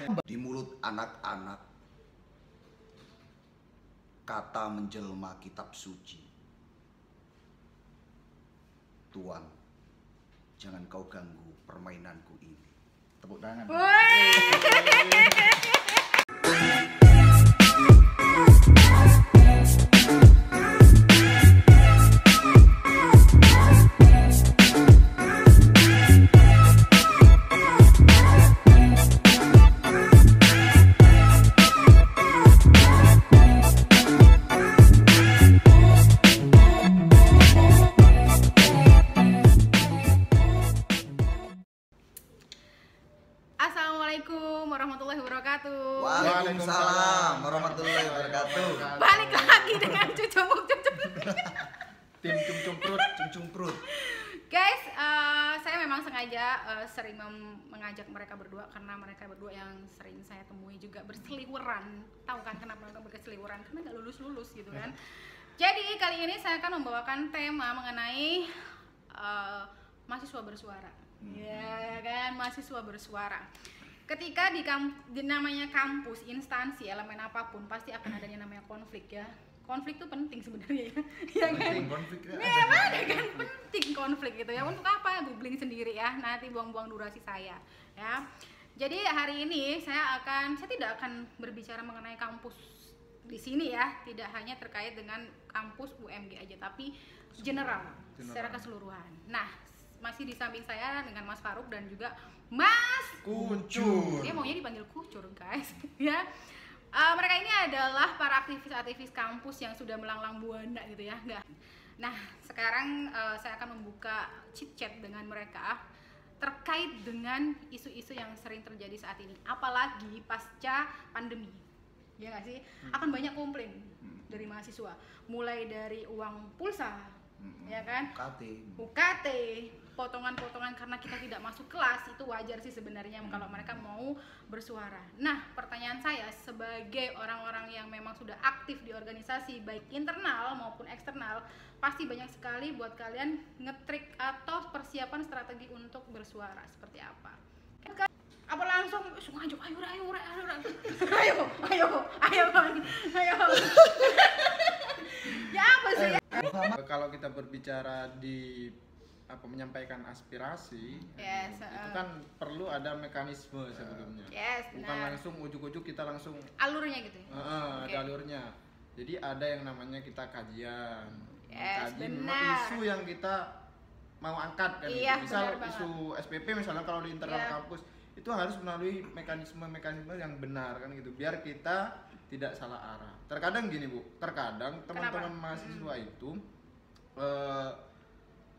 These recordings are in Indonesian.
Di mulut anak-anak kata menjelma kitab suci. Tuan, jangan kau ganggu permainanku ini. Tepuk tangan. Assalamualaikum warahmatullahi wabarakatuh. Waalaikumsalam warahmatullahi wabarakatuh. Balik lagi dengan cucumuk-cucumuk. Tim cum perut. Guys, saya memang sengaja sering mengajak mereka berdua karena mereka berdua yang sering saya temui juga berseliweran. Tahu kan kenapa mereka berseliweran? Karena nggak lulus gitu kan. Jadi kali ini saya akan membawakan tema mengenai mahasiswa bersuara. Ya kan, mahasiswa bersuara. Ketika di namanya kampus, instansi, elemen apapun pasti akan ada yang namanya konflik ya. Konflik itu penting sebenarnya ya. Ya kan? Ada kan penting konflik gitu ya. Untuk apa? Googling sendiri ya. Nanti buang-buang durasi saya ya. Jadi hari ini saya tidak akan berbicara mengenai kampus di sini ya. Tidak hanya terkait dengan kampus UMG aja, tapi general. Secara keseluruhan. Nah, masih di samping saya dengan Mas Faruk dan juga Mas Kucur. Dia maunya dipanggil Kucur guys ya. Mereka ini adalah para aktivis-aktivis kampus yang sudah melanglang buana gitu ya. Nah sekarang saya akan membuka chit chat dengan mereka terkait dengan isu-isu yang sering terjadi saat ini, apalagi pasca pandemi ya nggak sih. Akan banyak komplain dari mahasiswa, mulai dari uang pulsa ya kan, UKT, potongan-potongan karena kita tidak masuk kelas. Itu wajar sih sebenarnya kalau mereka mau bersuara. Nah pertanyaan saya sebagai orang-orang yang memang sudah aktif di organisasi baik internal maupun eksternal, pasti banyak sekali buat kalian ngetrik atau persiapan strategi untuk bersuara seperti apa. Apa langsung ayo ya apa sih ya? Kalau kita berbicara di menyampaikan aspirasi, itu kan perlu ada mekanisme sebelumnya. Bukan langsung ujuk-ujuk kita langsung alurnya gitu ya? Ada alurnya. Jadi ada yang namanya kita kajian, isu yang kita mau angkat kan. Misal isu SPP misalnya kalau di internal kampus itu harus melalui mekanisme yang benar kan gitu, biar kita tidak salah arah. Terkadang gini Bu, terkadang teman-teman mahasiswa itu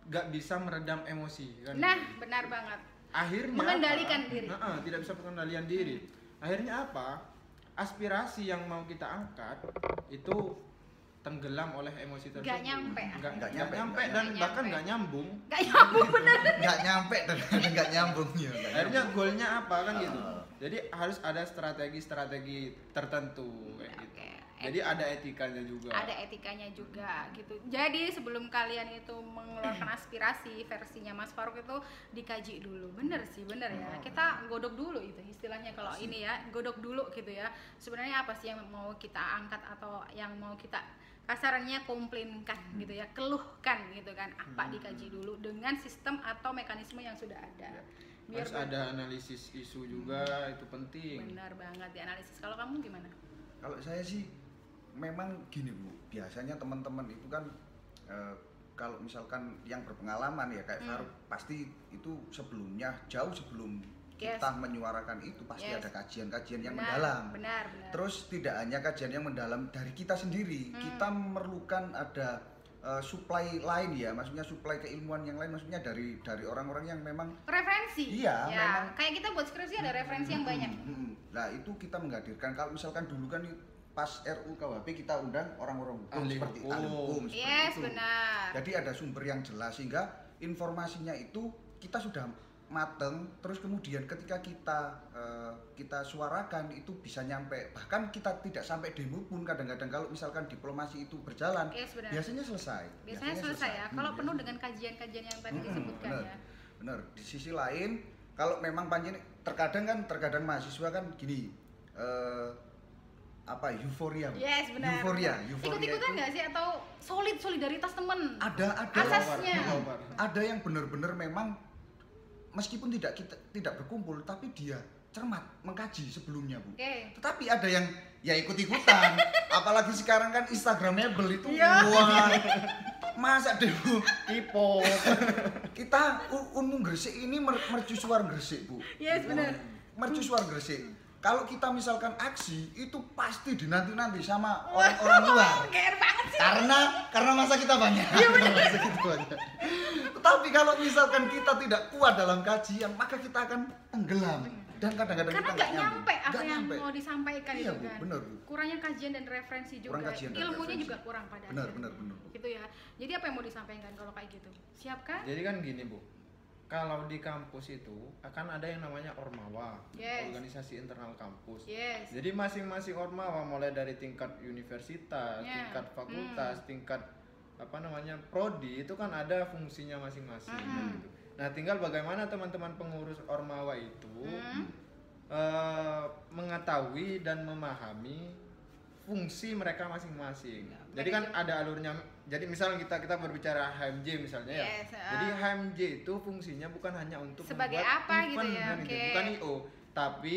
gak bisa meredam emosi kan. Nah benar banget. Akhirnya mengendalikan diri. Tidak bisa pengendalian diri. Akhirnya apa? Aspirasi yang mau kita angkat itu tenggelam oleh emosi tersebut. Gak nyampe dan bahkan gak nyambung. Bener. Gak nyampe dan gak nyambung ya. Akhirnya goalnya apa kan gitu. Jadi harus ada strategi tertentu kayak gitu. Jadi ada etikanya juga. Ada etikanya juga gitu. Jadi sebelum kalian itu mengeluarkan aspirasi, versinya Mas Faruk itu dikaji dulu. Bener ya. Kita godok dulu itu istilahnya kalau ini ya, godok dulu gitu ya. Sebenarnya apa sih yang mau kita angkat atau yang mau kita kasarannya komplainkan gitu ya, keluhkan gitu kan. Apa dikaji dulu dengan sistem atau mekanisme yang sudah ada. Biar harus ada analisis isu juga, itu penting. Benar banget dianalisis. Kalau kamu gimana? Kalau saya sih memang gini Bu, biasanya teman-teman itu kan kalau misalkan yang berpengalaman ya kayak Faruk, pasti itu sebelumnya jauh sebelum kita menyuarakan itu pasti ada kajian-kajian yang mendalam. Benar. Terus tidak hanya kajian yang mendalam dari kita sendiri, kita memerlukan ada supply lain ya, maksudnya supply keilmuan yang lain, maksudnya dari orang-orang yang memang referensi. Iya, ya, memang kayak kita buat skripsi ada referensi yang banyak. Nah itu kita menghadirkan. Kalau misalkan dulu kan pas RUU KUHP kita undang orang-orang hukum seperti ahli hukum seperti itu. Benar. Jadi ada sumber yang jelas sehingga informasinya itu kita sudah mateng, terus kemudian ketika kita suarakan itu bisa nyampe, bahkan kita tidak sampai demo pun kadang-kadang kalau misalkan diplomasi itu berjalan biasanya selesai ya kalau penuh dengan kajian-kajian yang tadi disebutkan. Benar. Di sisi lain kalau memang panjenengan terkadang mahasiswa kan gini, euforia. Yes, benar. Euforia Ikut-ikutan nggak sih atau solidaritas temen? Ada asasnya. Ada yang benar-benar memang meskipun tidak berkumpul tapi dia cermat mengkaji sebelumnya, Bu. Tetapi ada yang ya ikut-ikutan. Apalagi sekarang kan Instagramable itu wah. Masa deh, Bu? Tipo. Kita Unmu Gresik ini mercusuar Gresik, Bu. Yes, benar. Mercusuar Gresik. Kalau kita misalkan aksi itu pasti dinanti-nanti sama orang-orang luar. Geer banget sih. Karena masa kita banyak. Iya benar. Masa kita banyak. Tetapi kalau misalkan kita tidak kuat dalam kajian, maka kita akan tenggelam. Dan kadang-kadang karena kita nggak nyampe apa yang mau disampaikan iya, itu kan. Benar, Bu. Kurangnya kajian dan referensi juga. Ilmunya juga kurang pada benar. Gitu ya. Jadi apa yang mau disampaikan kalau kayak gitu? Siap kan? Jadi kan gini, Bu. Kalau di kampus itu akan ada yang namanya Ormawa, organisasi internal kampus. Jadi masing-masing Ormawa mulai dari tingkat universitas, tingkat fakultas, tingkat prodi itu kan ada fungsinya masing-masing gitu. Nah, tinggal bagaimana teman-teman pengurus Ormawa itu mengetahui dan memahami fungsi mereka masing-masing. Jadi kan ada alurnya. Jadi misal kita berbicara HMJ misalnya ya. Jadi HMJ itu fungsinya bukan hanya untuk sebagai membuat apa event, gitu ya. Bukan IO, tapi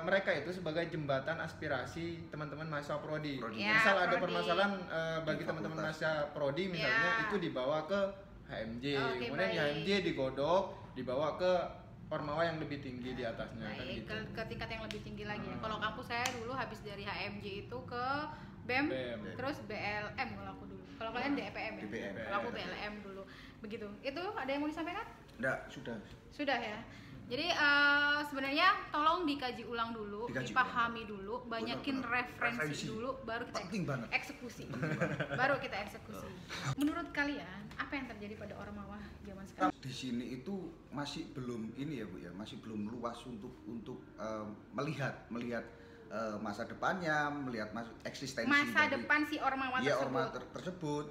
mereka itu sebagai jembatan aspirasi teman-teman mahasiswa prodi. Misal ada permasalahan bagi teman-teman mahasiswa prodi misalnya itu dibawa ke HMJ. Kemudian di HMJ digodok, dibawa ke Ormawa yang lebih tinggi di atasnya kan gitu. Ke tingkat yang lebih tinggi lagi ya. Kalau kampus saya dulu habis dari HMJ itu ke BEM. Terus BLM kalau aku dulu. Kalau kalian DPM ya? Kalau aku BLM dulu. Begitu. Itu ada yang mau disampaikan? Enggak, sudah. Sudah ya. Jadi sebenarnya tolong dikaji ulang dulu, dipahami dulu, banyakin referensi dulu, baru kita eksekusi. Baru kita eksekusi. Menurut kalian apa yang terjadi pada Ormawa zaman sekarang? Di sini itu masih belum ini ya, Bu ya, masih belum luas untuk melihat masa depannya, melihat eksistensi depan si Ormawa tersebut. Ormawa tersebut.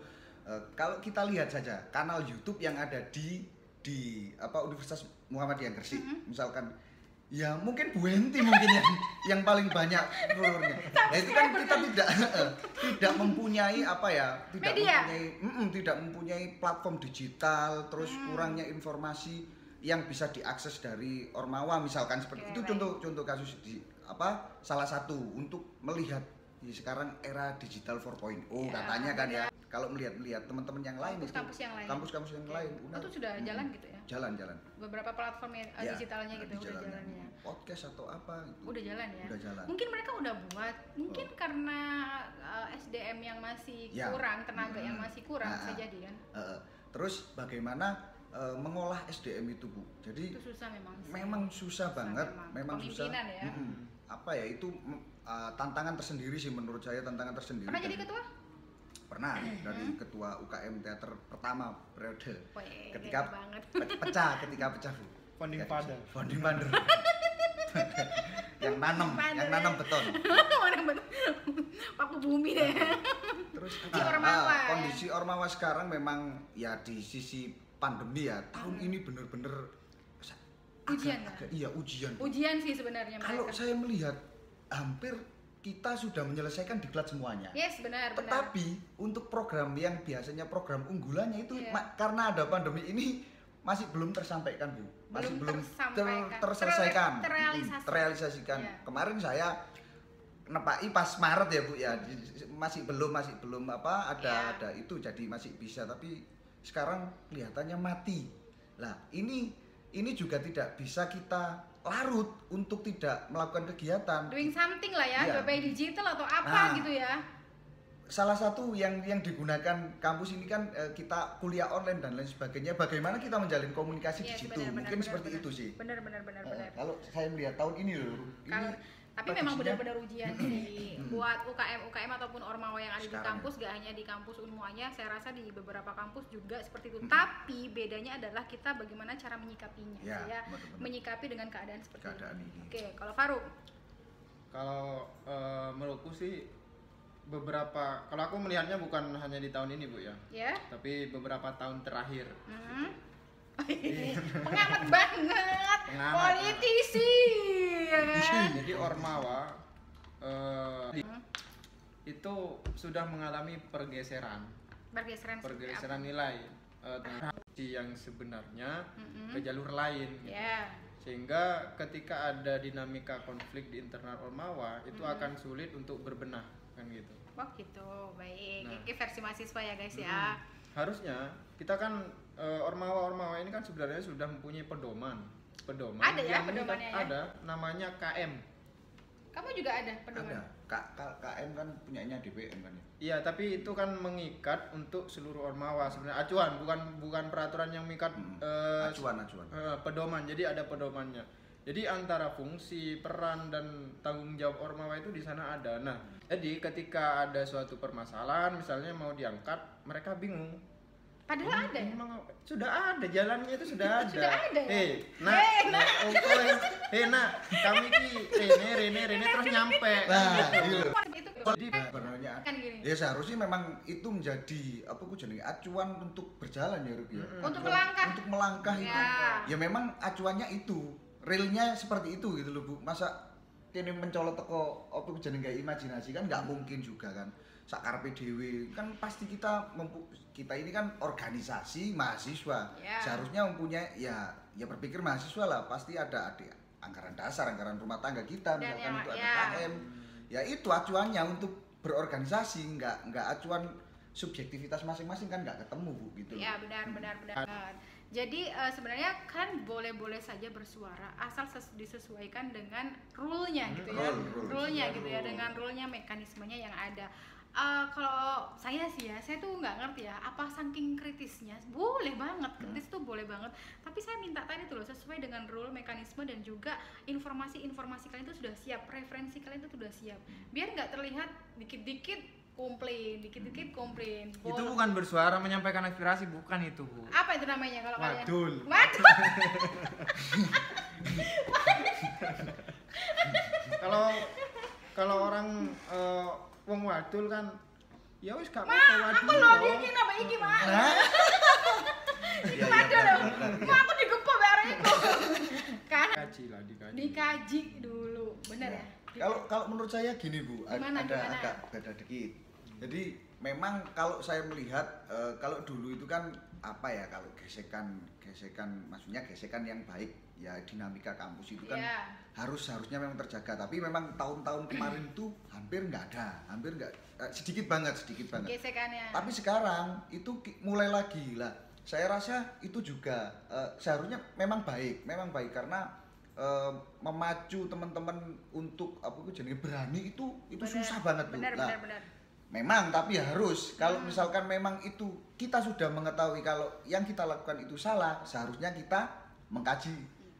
Kalau kita lihat saja kanal YouTube yang ada di Universitas Muhammadiyah Gresik, misalkan ya mungkin Bu Henti mungkin yang paling banyak followernya. Nah, itu kan kita tidak mempunyai tidak mempunyai platform digital, terus kurangnya informasi yang bisa diakses dari Ormawa misalkan seperti itu. Contoh kasus salah satu untuk melihat sekarang era digital 4.0 katanya kan ya. Kalau melihat teman-teman yang lain kampus-kampus yang lain itu sudah jalan gitu ya. Jalan. Beberapa platform digitalnya gitu udah jalan ya. Podcast atau apa gitu. Udah jalan ya. Udah jalan. Mungkin mereka udah buat, mungkin karena SDM yang masih kurang, tenaga yang masih kurang bisa jadi kan. Terus bagaimana mengolah SDM itu, Bu? Jadi itu susah memang susah banget, memang susah. Ya. Itu tantangan tersendiri sih menurut saya, tantangan tersendiri. Pernah jadi ketua? Pernah, dari ketua UKM teater pertama periode. Ketika pecah, Bu. Founding father. yang nanam beton. Paku bumi deh. Terus Ormawa, kondisi Ormawa sekarang memang ya di sisi pandemi ya, tahun ini bener-bener ujian. Ujian sih sebenarnya mereka. Kalau saya melihat hampir kita sudah menyelesaikan diklat semuanya. Yes, benar. Tetapi untuk program yang biasanya program unggulannya itu karena ada pandemi ini masih belum tersampaikan, Bu. Masih belum terselesaikan, terrealisasikan. Kemarin saya nepai pas Maret ya, Bu ya. Masih belum ada itu, jadi masih bisa, tapi sekarang kelihatannya mati. Lah, ini juga tidak bisa kita larut untuk tidak melakukan kegiatan. Doing something lah ya, by digital atau apa gitu ya. Salah satu yang digunakan kampus ini kan kita kuliah online dan lain sebagainya. Bagaimana kita menjalin komunikasi di situ? Mungkin seperti itu sih. Benar. Kalau saya melihat tahun ini loh. Tapi memang benar-benar ujian sih buat UKM ataupun Ormawa yang ada di kampus, gak hanya di kampus Unmuanya, saya rasa di beberapa kampus juga seperti itu. Tapi bedanya adalah kita bagaimana cara menyikapinya, menyikapi dengan keadaan seperti ini. Oke, kalau Faruk? Kalau menurutku sih kalau aku melihatnya bukan hanya di tahun ini, Bu ya. Tapi beberapa tahun terakhir. Pengamat banget, politisi, ya kan? Jadi Ormawa itu sudah mengalami pergeseran nilai yang sebenarnya ke jalur lain. Gitu. Sehingga ketika ada dinamika konflik di internal Ormawa itu akan sulit untuk berbenah kan gitu. Oh gitu, baik. Ini versi mahasiswa ya guys ya. Harusnya kita kan Ormawa ini kan sebenarnya sudah mempunyai pedoman. Ada ya pedomannya ya? Ada, namanya KM. Kamu juga ada pedoman? Ada. KM kan punyanya DPM kan ya? Iya, tapi itu kan mengikat untuk seluruh Ormawa sebenarnya. Acuan, bukan peraturan yang mengikat. Acuan. Pedoman, jadi ada pedomannya. Jadi antara fungsi, peran, dan tanggung jawab Ormawa itu di sana ada. Nah, jadi ketika ada suatu permasalahan, misalnya mau diangkat, mereka bingung. Padahal ada ya? Sudah ada, jalannya itu sudah ada. Sudah ada ya? Kami ki Rene terus nyampe. Nah, itu jadi sebenarnya kan gini. Ya seharusnya memang itu menjadi acuan untuk berjalan ya Ruk ya. Untuk melangkah itu. Ya memang acuannya itu, realnya seperti itu gitu loh Bu. Masa kene mencolot teko jenenge imajinasi kan nggak mungkin juga kan. Sakarpe dhewe kan pasti kita ini kan organisasi mahasiswa. Seharusnya mempunyai ya berpikir mahasiswa lah, pasti ada anggaran dasar, anggaran rumah tangga kita, misalkan itu ada KM. Ya itu acuannya untuk berorganisasi, nggak acuan subjektivitas masing-masing kan nggak ketemu Bu gitu. Ya benar. Jadi sebenarnya kan boleh saja bersuara asal disesuaikan dengan rule-nya gitu ya. Rule-nya gitu ya, dengan rule-nya, mekanismenya yang ada. Kalau saya sih ya, saya tuh nggak ngerti ya, apa saking kritisnya, boleh banget, kritis tuh boleh banget, tapi saya minta tadi tuh loh, sesuai dengan rule, mekanisme, dan juga informasi kalian tuh sudah siap, referensi kalian tuh sudah siap, biar nggak terlihat dikit-dikit komplain. Itu bukan bersuara menyampaikan aspirasi, bukan itu Bu. Apa itu namanya kalau kalian? Wadul. Kalau orang wong wadul kan ya wis gak apa-apa wadul. Aku lho iki nama iki, Mak. Iya. Aku digempok bareng iku. Kan dikaji dulu, bener ya? Kalau menurut saya gini Bu, Gimana? agak beda dikit. Jadi memang kalau saya melihat kalau dulu itu kan apa ya, kalau gesekan maksudnya gesekan yang baik ya, dinamika kampus itu kan harusnya memang terjaga, tapi memang tahun-tahun kemarin tuh hampir nggak sedikit banget gesekannya. Tapi sekarang itu mulai lagi lah, saya rasa itu juga seharusnya memang baik karena memacu teman-teman untuk berani itu susah banget Bu. Benar. Memang tapi harus kalau misalkan memang itu kita sudah mengetahui kalau yang kita lakukan itu salah, seharusnya kita mengkaji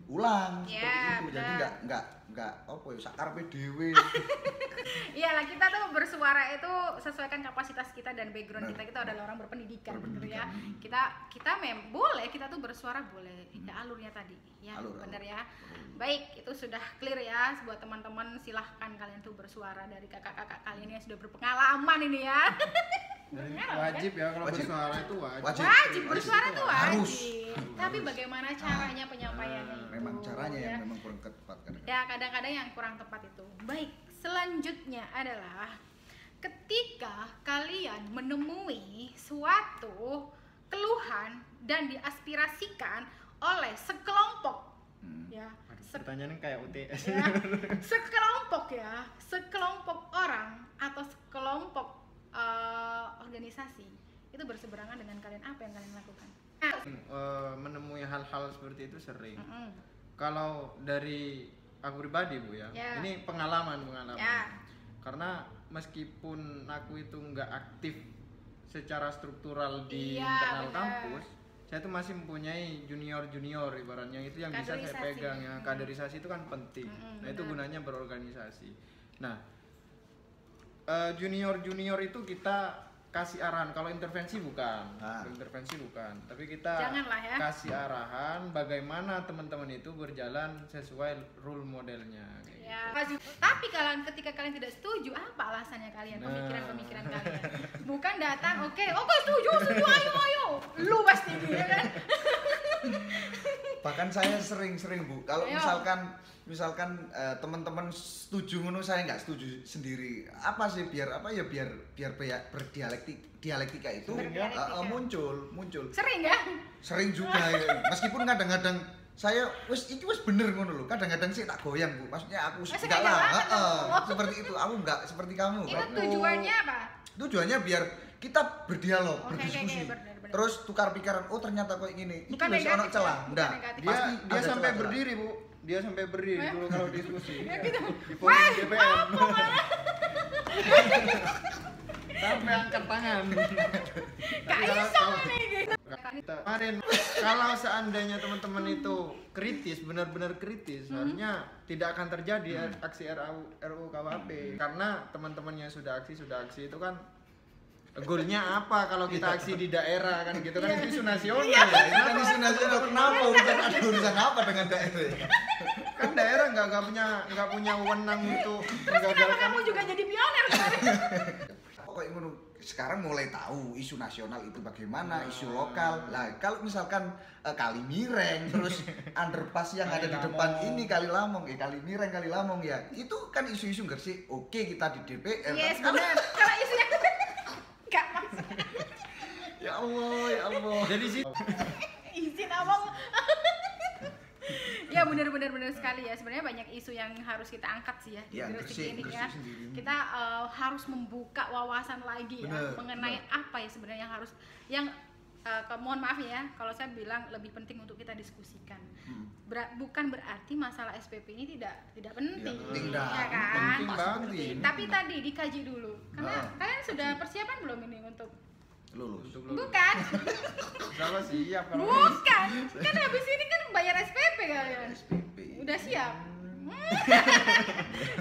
ulang seperti itu. Jadi enggak apa ya sakarpe dhewe. Iyalah, kita tuh bersuara itu sesuaikan kapasitas kita dan background kita adalah orang berpendidikan gitu ya. Kita boleh kita tuh bersuara boleh. Ya alurnya tadi ya, benar ya. Baik, itu sudah clear ya buat teman-teman, silahkan kalian tuh bersuara dari kakak-kakak kalian yang sudah berpengalaman ini ya. Wajib ya kalau bersuara itu wajib bersuara itu wajib. Harus. Tapi bagaimana caranya penyampaiannya itu? Memang caranya yang memang kurang tepat kan. Ya, kadang-kadang yang kurang tepat itu. Baik, selanjutnya adalah ketika kalian menemui suatu keluhan dan diaspirasikan oleh sekelompok ya. Pertanyaannya kayak UTS. Ya, sekelompok orang atau sekelompok organisasi itu berseberangan dengan kalian, apa yang kalian lakukan? Menemui hal-hal seperti itu sering. Kalau dari aku pribadi Bu ya, ini pengalaman. Karena meskipun aku itu nggak aktif secara struktural di internal kampus, saya tuh masih mempunyai junior ibaratnya, itu yang bisa saya pegang ya. Kaderisasi itu kan penting. Nah itu gunanya berorganisasi. Nah junior itu kita kasih arahan, kalau intervensi bukan, tapi kita kasih arahan bagaimana teman-teman itu berjalan sesuai rule modelnya. Ya. Tapi ketika kalian tidak setuju, apa alasannya kalian? Pemikiran kalian. Bukan datang, oke, setuju, ayo. Lu pasti gitu kan. Bahkan saya sering Bu, kalau misalkan teman-teman setuju ngono, saya nggak setuju sendiri. Apa sih biar berdialektika itu muncul. Sering ya? Sering juga ya. Meskipun kadang-kadang saya iki bener ngono lho. Kadang-kadang sih tak goyang Bu. Maksudnya aku enggak lah. Seperti itu. Aku enggak seperti kamu. Itu tujuannya apa? Tujuannya biar kita berdialog, berdiskusi. Terus tukar pikiran, oh ternyata kok gini. Itu wis ono celah. Enggak. Dia sampai berdiri, Bu. Dia sampai berdiri dulu kalau diskusi. Ya gitu. Di forum DPR. Sampai angkat tangan. Kemarin kalau seandainya teman-teman itu kritis, benar-benar kritis, harusnya tidak akan terjadi aksi RUU KUHP. Karena teman-temannya sudah aksi itu kan goalnya apa kalau kita aksi di daerah kan gitu kan, itu isu nasional ya. Itu kan isu nasional. Kenapa urusan apa dengan daerah? Kan daerah nggak punya wewenang untuk Kenapa kamu juga jadi pioner kemarin? Kok ngono, sekarang mulai tahu isu nasional itu bagaimana, isu lokal. Lah kalau misalkan Kali Mireng, terus underpass yang ada di depan ini Kali Lamong, Kali Mireng, Kali Lamong ya, itu kan isu-isu Gresik. Oke, kita di DPR. Yes, benar. Kalau isunya enggak masuk. Ya Allah. jadi sih Izin abang. Ya benar sekali ya, sebenarnya banyak isu yang harus kita angkat sih ya di Gresik ini ya. Kita harus membuka wawasan lagi ya mengenai apa ya sebenarnya yang mohon maaf ya kalau saya bilang lebih penting untuk kita diskusikan. Bukan berarti masalah SPP ini tidak penting, ya kan? penting. Tapi tadi dikaji dulu, karena kalian sudah persiapan belum ini untuk lulus? Bukan. Sama siap kalau Bukan. Kan habis ini kan bayar SPP kalian. Udah siap.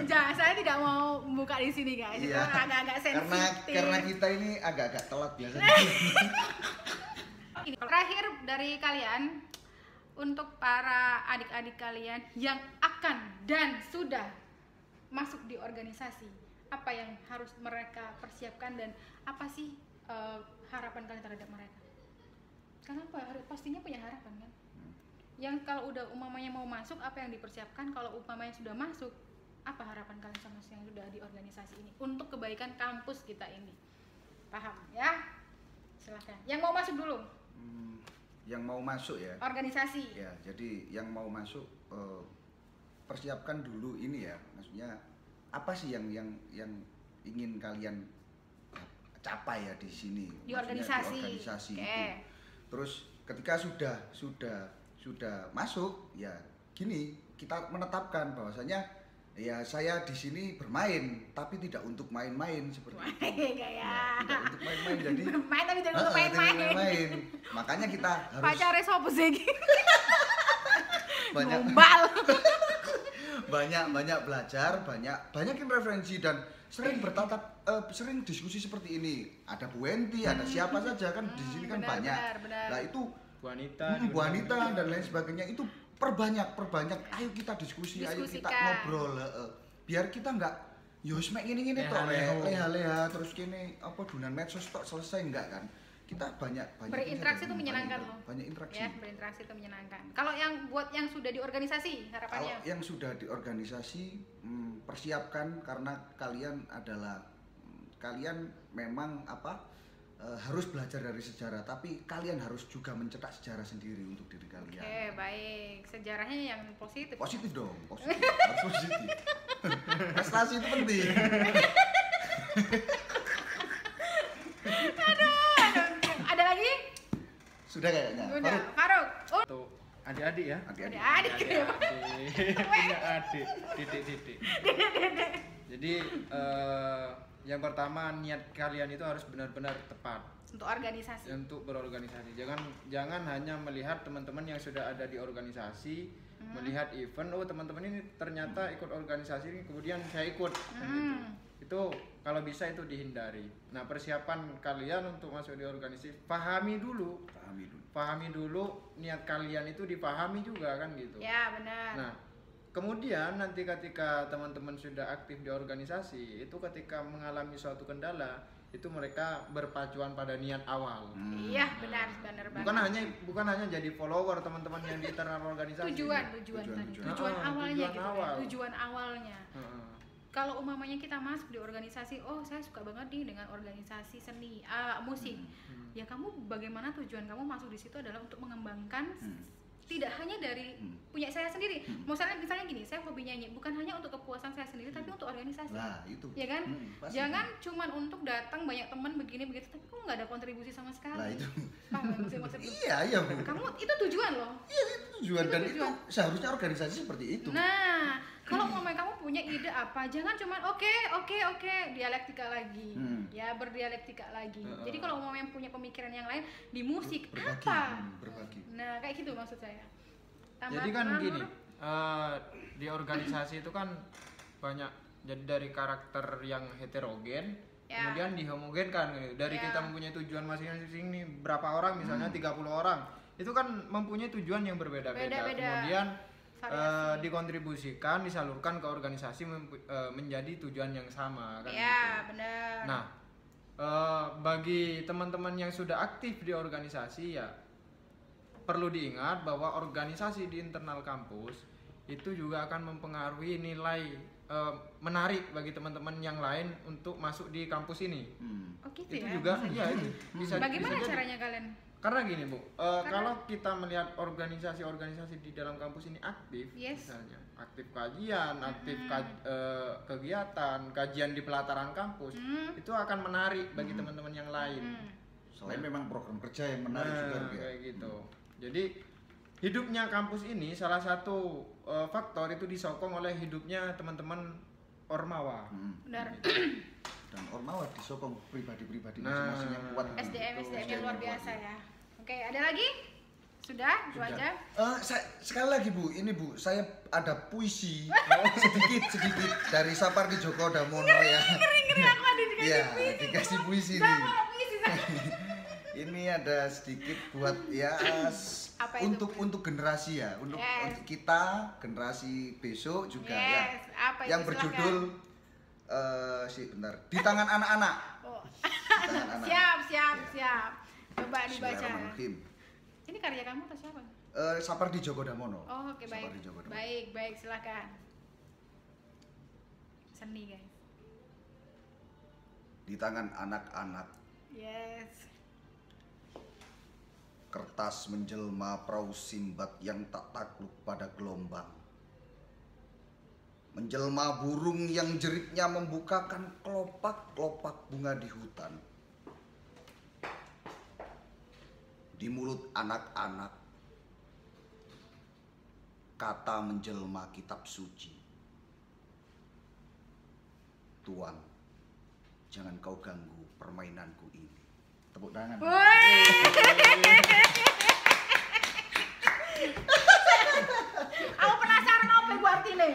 Jangan, saya tidak mau membuka di sini guys. Itu agak-agak sensitif. Karena kita ini agak-agak telat biasanya. Terakhir dari kalian untuk para adik-adik kalian yang akan dan sudah masuk di organisasi, apa yang harus mereka persiapkan dan apa sih harapan kalian terhadap mereka? Karena pastinya punya harapan kan? Yang kalau udah umpamanya mau masuk, apa yang dipersiapkan? Kalau umpamanya sudah masuk, apa harapan kalian sama yang sudah di organisasi ini untuk kebaikan kampus kita ini? Paham ya? Silahkan. Yang mau masuk dulu. Yang mau masuk ya? Organisasi. Ya, jadi yang mau masuk persiapkan dulu ini ya. Maksudnya apa sih yang ingin kalian capai ya di sini? Di organisasi. Di organisasi itu. Terus ketika sudah masuk ya gini, kita menetapkan bahwasanya ya saya di sini bermain tapi tidak untuk main-main seperti itu. Tidak untuk main-main, jadi bermain tapi tidak untuk main-main. Makanya kita harus pacarnya sopo sih? banyak belajar, banyakin referensi dan sering diskusi seperti ini. Ada Bu Enti, ada siapa saja kan di sini kan banyak. Nah itu Bu Anita dan lain sebagainya itu perbanyak. Ayo kita diskusi, ayo kita ngobrol. Biar kita nggak yos mek ngene tok leha terus kene apa dunan medsos tok selesai enggak kan. Kita banyak berinteraksi itu menyenangkan loh. Banyak interaksi. Ya, berinteraksi itu menyenangkan. Kalau yang buat yang sudah di organisasi harapannya? Kalau yang sudah di organisasi persiapkan, karena kalian memang harus belajar dari sejarah, tapi kalian harus juga mencetak sejarah sendiri untuk diri kalian. Oke, baik. Sejarahnya yang positif. Positif dong, positif. Harus positif. Prestasi itu penting. Ada lagi? Sudah kayaknya. Udah, Faruk. Tuh, adik-adik ya. Adik-adik. Punya adik, titik. Jadi yang pertama, niat kalian itu harus benar-benar tepat untuk organisasi. Untuk berorganisasi. Jangan hanya melihat teman-teman yang sudah ada di organisasi, melihat event, oh teman-teman ini ternyata ikut organisasi ini, kemudian saya ikut. Itu kalau bisa itu dihindari. Nah, persiapan kalian untuk masuk di organisasi, pahami dulu niat kalian itu dipahami juga kan gitu. Ya, benar. Nah, kemudian nanti ketika teman-teman sudah aktif di organisasi, itu ketika mengalami suatu kendala, itu mereka berpacuan pada niat awal. Iya, benar banget. Bukan hanya jadi follower teman-teman yang di internal organisasi. Tujuan awalnya. Kalau umpamanya kita masuk di organisasi, oh saya suka banget nih dengan organisasi seni, musik. Ya kamu bagaimana tujuan kamu masuk di situ adalah untuk mengembangkan tidak hanya dari punya saya sendiri. Misalnya gini, saya hobi nyanyi bukan hanya untuk kepuasan saya sendiri tapi untuk organisasi. Nah, itu. Ya kan? Jangan cuman untuk datang banyak teman begini begitu tapi kamu nggak ada kontribusi sama sekali. Nah, itu. Maksudnya. Iya, Bu. Kamu itu tujuan loh. Iya, itu tujuan dan itu seharusnya organisasi seperti itu. Nah, kalau kamu punya ide apa, jangan cuman oke dialektika lagi. Ya, berdialektika lagi. Jadi kalau yang punya pemikiran yang lain di musik berbagi. Nah, kayak gitu maksud saya. Jadi kan gini, di organisasi itu kan banyak, jadi dari karakter yang heterogen kemudian dihomogenkan gitu. Dari kita mempunyai tujuan masing-masing nih, berapa orang misalnya 30 orang. Itu kan mempunyai tujuan yang berbeda-beda. Kemudian dikontribusikan, disalurkan ke organisasi menjadi tujuan yang sama kan gitu. Benar. Nah, bagi teman-teman yang sudah aktif di organisasi ya perlu diingat bahwa organisasi di internal kampus itu juga akan mempengaruhi nilai menarik bagi teman-teman yang lain untuk masuk di kampus ini. Oh gitu itu ya? juga ya itu bisa. Bagaimana bisa caranya kalian? Karena gini Bu, kalau kita melihat organisasi-organisasi di dalam kampus ini aktif, misalnya aktif kajian, aktif kegiatan, kajian di pelataran kampus, itu akan menarik bagi teman-teman yang lain. Selain memang program kerja yang menarik juga kayak gitu. Jadi hidupnya kampus ini salah satu faktor itu disokong oleh hidupnya teman-teman Ormawa. Benar. Dan Ormawa disokong pribadi-pribadi masing-masing yang kuat. SDM yang luar biasa ya. Oke, ada lagi? Sudah, itu aja. Sekali lagi Bu, ini Bu, saya ada puisi sedikit dari Sapardi Djoko Damono ya. Ngeri aku ada dikasih puisi. Dikasih puisi nih. Ini ada sedikit buat ya untuk generasi ya, untuk kita generasi besok juga ya. Yang berjudul bentar, di tangan anak-anak. Di tangan anak. Siap. Coba dibaca. Ini karya kamu atau siapa? Sapardi Djoko Damono. Oh, oke, baik. Baik, silakan. Seni, guys. Di tangan anak-anak. Yes. Kertas menjelma perahu Sinbad yang tak takluk pada gelombang. Menjelma burung yang jeritnya membukakan kelopak-kelopak bunga di hutan. Di mulut anak-anak, kata menjelma kitab suci. Tuan, jangan kau ganggu permainanku ini. Tepuk tangan. Aku penasaran apa Bu artinya?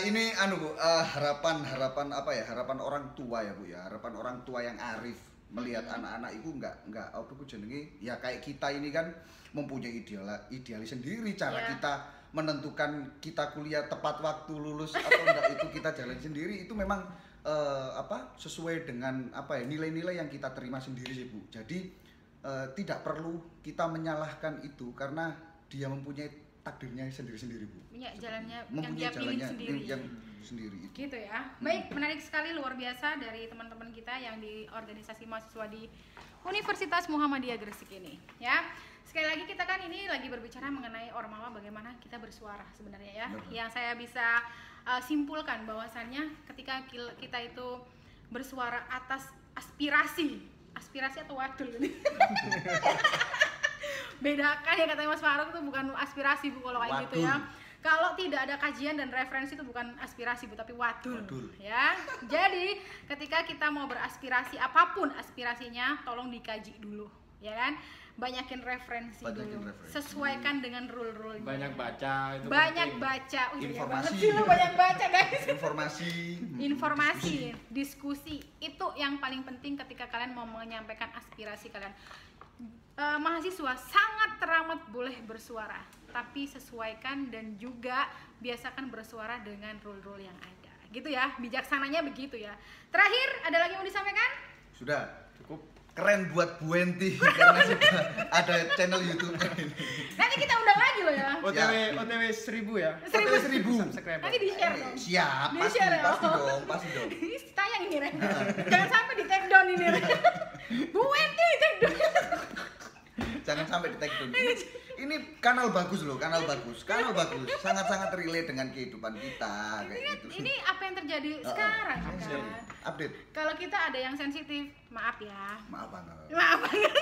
Ini Bu, harapan apa ya? Harapan orang tua ya Bu ya. Harapan orang tua yang arif melihat anak-anak itu enggak apa ku jenenge ya kayak kita ini kan mempunyai idealis sendiri cara kita menentukan kita kuliah tepat waktu lulus atau enggak itu kita jalan sendiri itu memang sesuai dengan nilai-nilai yang kita terima sendiri sih Bu. Jadi tidak perlu kita menyalahkan itu karena dia mempunyai takdirnya sendiri-sendiri Bu. Mempunyai jalannya yang sendiri itu. Gitu ya. Baik, menarik sekali, luar biasa dari teman-teman kita yang di organisasi mahasiswa di Universitas Muhammadiyah Gresik ini ya. Sekali lagi kita kan ini lagi berbicara mengenai Ormawa, bagaimana kita bersuara sebenarnya ya. Benar. Yang saya bisa simpulkan bahwasannya ketika kita itu bersuara atas aspirasi atau wadul ini. Bedakan ya katanya Mas Faruk itu bukan aspirasi Bu kalau kayak gitu ya. Kalau tidak ada kajian dan referensi itu bukan aspirasi Bu, tapi wadul. Ya. Jadi ketika kita mau beraspirasi apapun aspirasinya tolong dikaji dulu, ya kan? Banyakin referensi dulu. Sesuaikan dengan rule-rule-nya. Banyak baca itu. Banyak baca. Informasi. Banyak baca guys. Informasi, diskusi itu yang paling penting ketika kalian mau menyampaikan aspirasi kalian. Mahasiswa sangat teramat boleh bersuara. tapi sesuaikan dan juga biasakan bersuara dengan rule-rule yang ada. Gitu ya, bijaksananya begitu ya. Terakhir, ada lagi mau disampaikan? Sudah, cukup. Keren buat Bu Enti karena sudah ada channel YouTube-nya ini. Nanti kita undang lagi loh ya. OTW 1000 ya. OTW 1000 subscriber. Nanti di-share dong. Siap, Di-share ya? pasti dong. Tayang ini, Ren. Jangan sampai di take down ini, Ren. Bu Enti take down. Jangan sampai di take down. Ini kanal bagus loh, kanal bagus. Sangat-sangat relate dengan kehidupan kita kayak gitu. Ini apa yang terjadi sekarang kan? Update. Kalau kita ada yang sensitif, maaf ya. Maaf banget.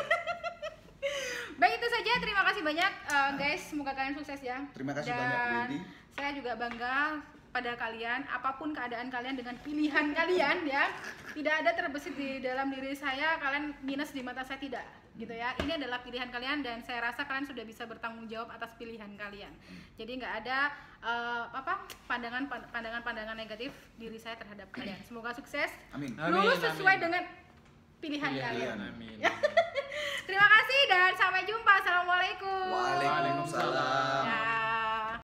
Baik, itu saja. Terima kasih banyak guys. Semoga kalian sukses ya. Terima kasih banyak Bu Enti. Saya juga bangga pada kalian, apapun keadaan kalian dengan pilihan kalian ya. Tidak ada terbesit di dalam diri saya kalian minus di mata saya, tidak gitu ya. Ini adalah pilihan kalian dan saya rasa kalian sudah bisa bertanggung jawab atas pilihan kalian. Jadi nggak ada pandangan negatif diri saya terhadap kalian. Semoga sukses. Amin. Lulus sesuai dengan pilihan kalian. Amin. Terima kasih dan sampai jumpa. Assalamualaikum. Waalaikumsalam. Ya.